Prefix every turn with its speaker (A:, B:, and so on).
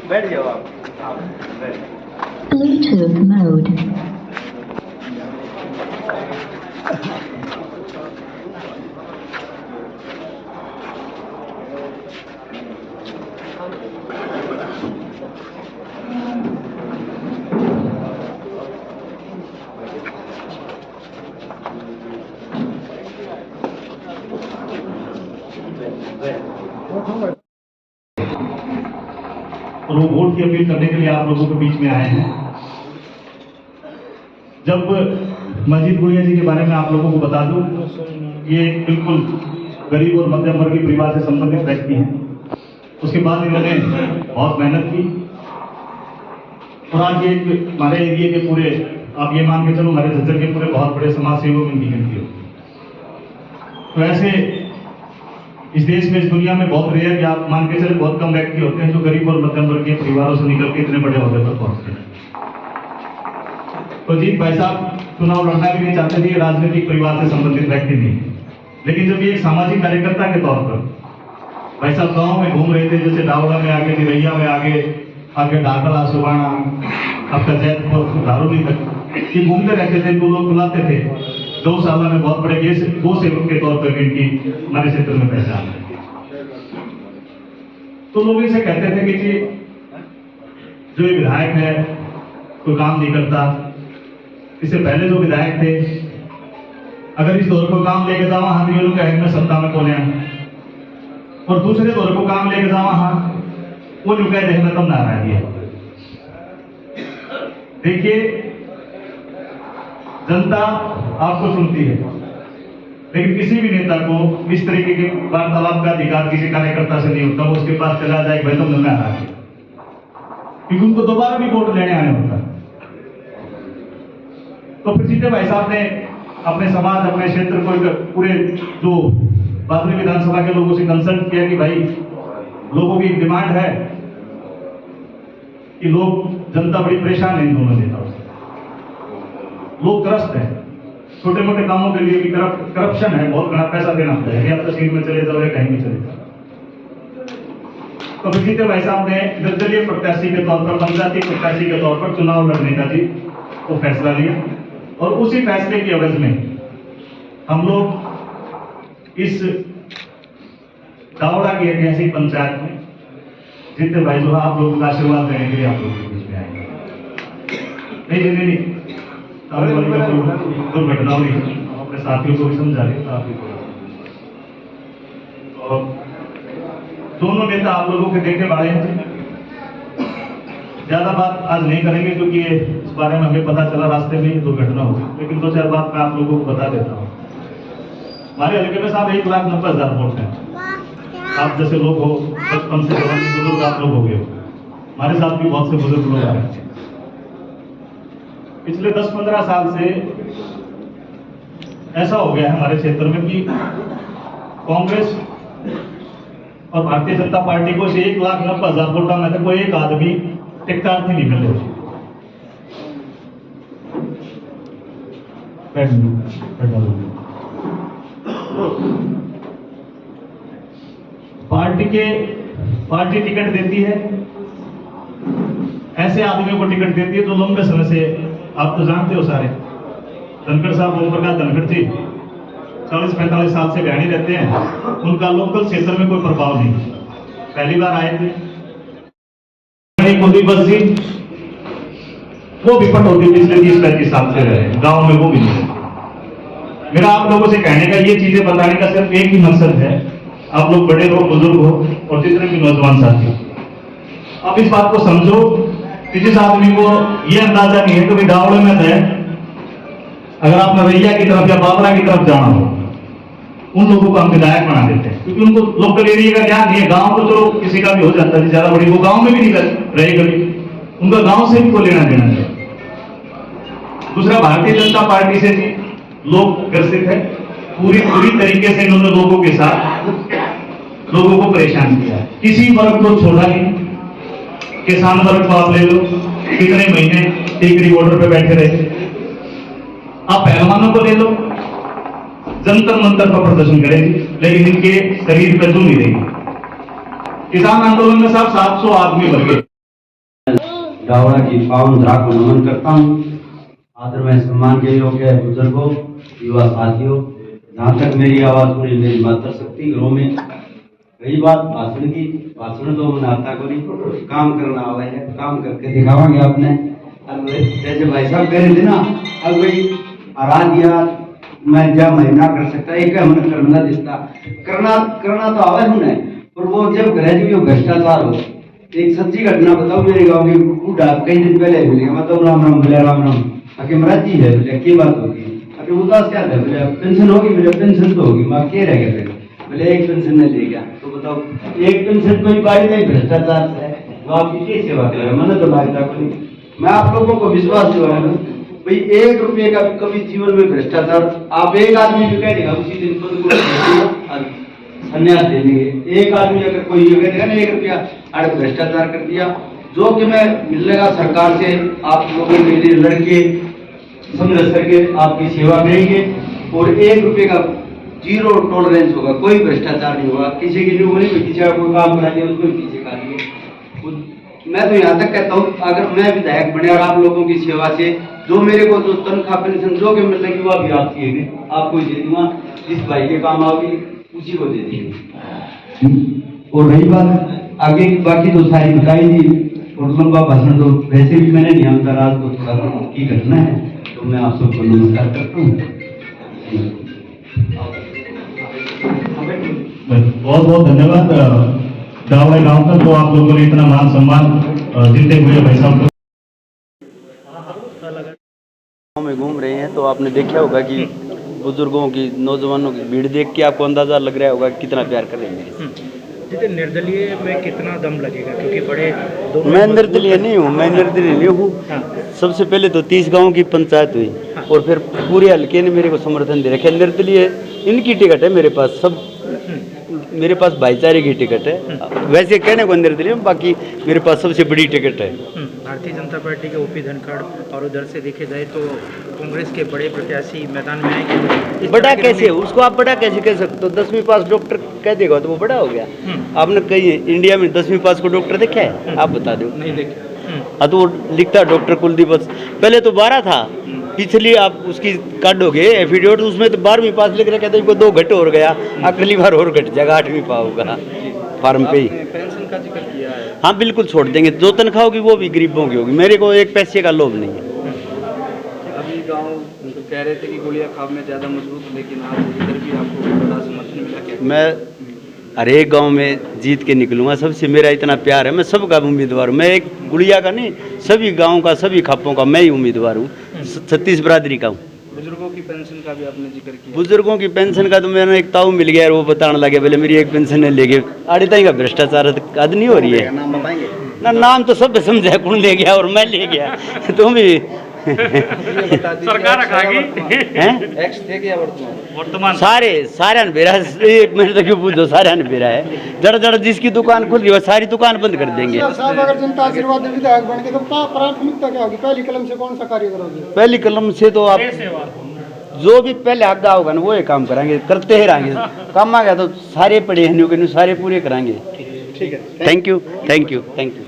A: बैठ जाओ आप।
B: Bluetooth mode.
C: और वो वोट की अपील करने के लिए आप लोगों के बीच में आए हैं। जब मंजीत गुड़िया जी के बारे में आप लोगों को बता दूं, ये बिल्कुल गरीब और मध्यम वर्गीय परिवार से संबंधित व्यक्ति हैं। उसके बाद इन्होंने बहुत मेहनत की और आज ये हमारे एरिया के पूरे, आप ये मान के चलो, हमारे झज्जर के पूरे बहुत बड़े समाज सेवक इनकी गिनती हो। तो ऐसे इस देश में, इस दुनिया में बहुत रेयर, या आप मान के चले बहुत कम व्यक्ति होते हैं जो गरीब और मध्यम वर्ग के परिवारों से निकल के इतने बड़े ओहदे पर पहुंचते हैं। तो जीत भाई साहब चुनाव लड़ना भी नहीं चाहते थे, राजनीतिक परिवार से संबंधित व्यक्ति नहीं, लेकिन जब ये एक सामाजिक कार्यकर्ता के तौर पर भाई साहब गाँव में घूम रहे थे, जैसे डावड़ा में आगे, निरैया में आगे ढाकला, सुबाना, आपका जैतपुर, धारूली तक ये घूमते रहते थे, तो लोग बुलाते थे। गौशाला में बहुत बड़े गो सेवक के तौर पर इनकी हमारे क्षेत्र में पहचान है। तो लोग इसे कहते थे कि जी जो ये विधायक है कोई काम नहीं करता। इससे पहले जो विधायक थे, अगर इस दौर को काम लेके जावा हाँ तो ये लोग में सत्ता में कौन है, और दूसरे दौर को काम लेके जावा हाँ वो लोग कहते में कम नाराज है। देखिए, जनता आपको चुनती है, लेकिन किसी भी नेता को इस तरीके के वार्तालाप का अधिकार किसी कार्यकर्ता से नहीं होता। वो उसके पास चला जाए भाई तुम में आ रहा है, क्योंकि उनको दोबारा भी वोट लेने आने होता है। तो फिर सीधे भाई साहब ने अपने समाज, अपने क्षेत्र को, पूरे जो बादली विधानसभा के लोगों से कंसल्ट किया कि भाई लोगों की डिमांड है कि लोग, जनता बड़ी परेशान है इन दोनों नेताओं से, लोग त्रस्त हैं, छोटे मोटे कामों के लिए भी करप्शन है, बहुत बड़ा पैसा देना पड़ता है, आप तहसील में चले जाओ या कहीं भी चले जाओ। तो जीते भाई साहब ने निर्दलीय प्रत्याशी के तौर पर, पंचायती प्रत्याशी के तौर पर चुनाव लड़ने का जी वो फैसला लिया, और उसी फैसले की एवज में हम लोग इस दावड़ा की ऐतिहासिक पंचायत में जीते भाई जो आप लोगों का आशीर्वाद देने के लिए आप लोगों के बीच में आएंगे। नहीं, दुर्घटना हुई, अपने साथियों को भी समझा रहे आप। और दोनों नेता आप लोगों के देखे वाले हैं। ज्यादा बात आज नहीं करेंगे क्योंकि इस बारे में हमें पता चला रास्ते में ही दुर्घटना हुई, लेकिन दो चार बात मैं आप लोगों को बता देता हूँ। हमारे हल्के में साहब 1,90,000 वोट हैं। आप जैसे लोग हो, बचपन से जवानी बुजुर्ग आप लोग हो गए, हमारे साथ भी बहुत से बुजुर्ग लोग हैं। पिछले 10-15 साल से ऐसा हो गया है हमारे क्षेत्र में कि कांग्रेस और भारतीय जनता पार्टी को से 1,90,000 वोटों में से कोई एक आदमी टिकटार्थी नहीं मिले। पार्टी टिकट देती है, ऐसे आदमियों को टिकट देती है जो लंबे समय से, आप तो जानते हो सारे, धनखड़ साहब, ओम प्रकाश धनखड़ जी 40-45 साल से बिहारी रहते हैं, उनका लोकल क्षेत्र में कोई प्रभाव नहीं। पहली बार आए थे बस जी, वो विपट होती पिछले 30-35 साल से रहे गांव में, वो भी नहीं। मेरा आप लोगों से कहने का, ये चीजें बताने का सिर्फ एक ही मकसद है, आप लोग बड़े हो, बुजुर्ग हो और जितने भी नौजवान साथी, अब इस बात को समझो कि जिस आदमी को ये अंदाजा नहीं है कि भाई डावड़े में है, अगर आप नरैया की तरफ या बाबरा की तरफ जाना हो, उन लोगों को हम विधायक बना देते हैं, क्योंकि उनको लोकल एरिया का ध्यान नहीं है। गांव को तो किसी का भी हो जाता है, ज्यादा बड़ी वो गांव में भी नहीं रहे कभी, उनका गांव से भी कोई लेना देना नहीं। दूसरा, भारतीय जनता पार्टी से लोग ग्रसित है, पूरी तरीके से इन्होंने लोगों के साथ लोगों को परेशान किया, किसी वर्ग को छोड़ा नहीं। किसान वर्ग को आप ले लो, कितने महीने टीकरी बॉर्डर पे बैठे रहे। आप पहलवानों को ले लो, जंतर मंतर पर प्रदर्शन करेंगे, लेकिन इनके शरीर पर जो नहीं रहेगी। किसान आंदोलन में साहब 700 आदमी मर गए।
B: डावड़ा की पावन धरा को नमन करता हूँ। आदर में सम्मान के योग्य बुजुर्गों, युवा साथियों, जहाँ तक मेरी आवाज सुनी, मेरी मातृशक्ति घरों में कई बात भाषण की, भाषण तो मैंने आता को नहीं, काम करना आवा है, काम करके दिखावांगे आपने। अब जैसे भाई साहब कह रहे थे ना, अब भाई आराध या मैं क्या महीना कर सकता, एक हमने करना दिखता, करना तो आवा ही नहीं, पर वो जब घर जो भ्रष्टाचार हो। एक सच्ची घटना बताओ, मेरे गांव के बूढ़ा कई दिन पहले मिले, मतलब राम राम बोले, राम राम आके मराठी है बोले, क्या बात होगी, अरे उदास क्या था बोले, पेंशन होगी बोले, पेंशन तो होगी, माँ क्या रह गया बोले, एक पेंशन नहीं ले गया। तो बताओ एक पेंशन कोई बारी नहीं, भ्रष्टाचार है, तो आपकी क्या सेवा करेगा, मैंने तो लागता को नहीं। मैं आप लोगों को विश्वास दिलाना भाई, 1 रुपये का कभी जीवन में भ्रष्टाचार, आप एक आदमी भी कह देगा उसी दिन पद को संन्यास दे देंगे। एक आदमी अगर कोई ये कह देगा ना 1 रुपया अरे भ्रष्टाचार कर दिया, जो कि मैं मिलेगा सरकार से, आप लोगों के लिए लड़के संघर्ष करके आपकी सेवा करेंगे, और 1 रुपये का 0 टॉलरेंस होगा, कोई भ्रष्टाचार नहीं होगा। किसी की न्यूमनी में किसी का कोई काम करा दिया उसको पीछे का दिए। मैं तो यहाँ तक कहता हूँ, अगर मैं विधायक बने और आप लोगों की सेवा से जो मेरे को जो तनख्वाह पेंशन जो कि मिल रही वो भी आप दिए, आपको दे दूंगा, जिस भाई के काम आओगी उसी को दे देंगे। और रही बात आगे की, बाकी तो सारी बताई थी, और लंबा भाषण तो वैसे भी मैंने नहीं होता, रात को थोड़ा की घटना है, तो मैं आप सबको नमस्कार करता हूँ।
C: बहुत बहुत धन्यवाद। डावड़ा गांव का तो आप लोगों ने इतना मान सम्मान जीते हुए भाई साहब
A: में घूम रहे हैं, तो आपने देखा होगा कि बुजुर्गों की, नौजवानों की भीड़ देख के आपको अंदाजा लग रहा होगा कितना प्यार कर रहे हैं।
D: जितने निर्दलीय में कितना दम लगेगा, क्योंकि बड़े
A: मैं निर्दलीय नहीं हूँ, मैं निर्दलीय नहीं हूँ। सबसे पहले तो 30 गांव की पंचायत हुई, और फिर पूरे हल्के ने मेरे को समर्थन दे रखा। निर्दलीय इनकी टिकट है मेरे पास, सब मेरे पास भाईचारे की टिकट है। वैसे कहने को निर्दलीय, बाकी मेरे पास सबसे बड़ी टिकट है।
D: भारतीय जनता पार्टी के ओपी धनखड़, और उधर से देखे जाए तो कांग्रेस के बड़े प्रत्याशी मैदान में आएंगे।
A: बड़ा कैसे, उसको आप बड़ा कैसे कह सकते हो? 10वीं पास डॉक्टर कह देगा तो वो बड़ा हो गया। आपने कहीं इंडिया में 10वीं पास को डॉक्टर देखा है? आप बता दो।
D: नहीं देखा।
A: हाँ, तो वो लिखता डॉक्टर कुलदीप, पहले तो 12 था, पिछली आप उसकी काटोगे एफिडेविट, उसमें तो 12वीं पास लिख रखा था, 2 घट और गया, अगली बार और घट जाएगा, 8वीं पाओगा फार्म पे ही।
D: पेंशन का जिक्र किया है।
A: हाँ बिल्कुल छोड़ देंगे, जो तनख्वाह होगी वो भी गरीबों की होगी, मेरे को 1 पैसे का लोभ नहीं है।
D: अभी गांव तो कह रहे थे कि गोलियां खाब में ज़्यादा मजबूत, लेकिन आज इधर भी आपको बड़ा समर्थन मिला क्या?
A: मैं हर एक गाँव में जीत के निकलूंगा, सबसे मेरा इतना प्यार है, मैं सबका उम्मीदवार हूँ। मैं एक गुड़िया का नहीं, सभी गाँव का, सभी खापों का मैं ही उम्मीदवार हूँ, 36 बरादरी का हूँ।
D: बुजुर्गों की पेंशन का भी आपने जिक्र किया।
A: बुजुर्गों की पेंशन का तो मैंने एक ताऊ मिल गया, वो बताने लगे बोले मेरी एक पेंशन नहीं लेके, आड़े का भ्रष्टाचार आदि नहीं हो रही है ना। नाम तो सब समझा, कौन ले गया और मैं ले गया, तुम भी
D: सरकार
A: एक्स थे क्या वर्तमान सारे बेरा, एक मिनट तक क्यों पूछो, सारे बेरा है। जड़ जड़ जिसकी दुकान खुल रही है सारी दुकान बंद कर देंगे।
E: साहब अगर जनता आशीर्वाद विधायक बन के तो प्राथमिकता क्या होगी, पहली कलम से कौन सा कार्य करोगे?
A: पहली कलम से तो आप जो भी पहले आगा होगा ना वो ये काम कराएंगे, करते ही रहेंगे। काम आ गया तो सारे पड़े हैं, सारे पूरे कराएंगे।
D: ठीक है,
A: thank you, thank you, thank you.